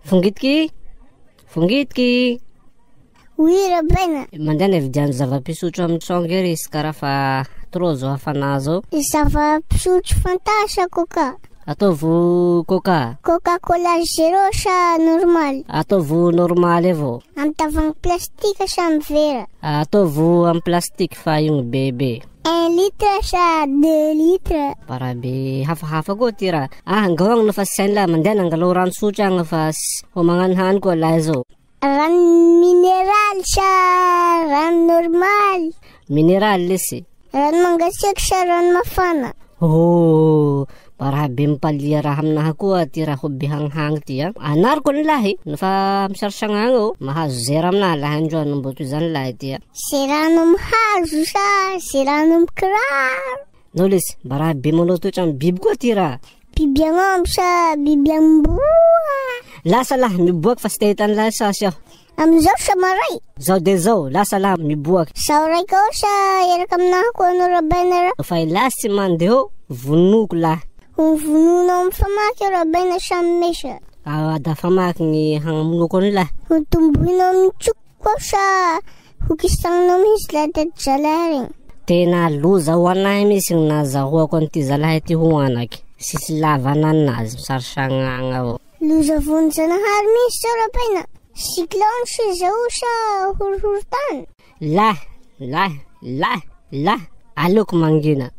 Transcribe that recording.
Fongitky? Fongitky? Oui, rabaina. Mandeha nividian'ny zava-pisotro amin'ny tsongy ery izy karaha fa trop zao hafana zao. Zava-pisotro fantasako ka. Ataovy coca. Coca-Cola zero sa normal? Ataovy normal avao. Amin'ny tavoahangy plastika sa amin'ny vera? Ataovy amin'ny plastika fa igny bebe. 1 litre sa 2 litre? Parabe hafahafa koa ty raha. Angahoagna nafa sainy laha mandeha nangalao rano tsotra agny fa ho magnano hany koa laha zao. Rano mineral sa rano normal? Mineral lesy. Rano mangasiaka sa rano mafana? Oh, parabe mipalia raha aminaha koa ty raha hobby hanghang ty a. Anariko ny lahy nafa misarisagna agny o mahazo zera aminaha lahy androany mbo toy zany lahy ty a. Se rano mihazo sa se rano mikiraro? No lesy parabe manao toetra amin'ny biby koa ty raha. Biby agnambo sa biby amboa? Lasa lahy miboaky fa sy tahitany lahy sasy aho. Amizao sa maray? Zao de zao, lasa lahy miboaky. Sao raika o sa eraka aminaha koa ano rabaina ra? Fa ilasy mandeho vonoko lahy. Vononao amin'ny famaky o rabaina sa mesa? Da famaky ny hagnamonoko any lahy. Tombohinao amin'ny tsoko sa hokisagnao mihisy lahy zalahy? Tena loza ho anahy misy ny nazahoako an'ity zalahy ty ho anaky. Sisy lavana anazy misarisagna agny avao. Loza vonjanahary mihisy zao rabaina. Cyclone sy zao sa horohorotany? Lah, aleoko mangina.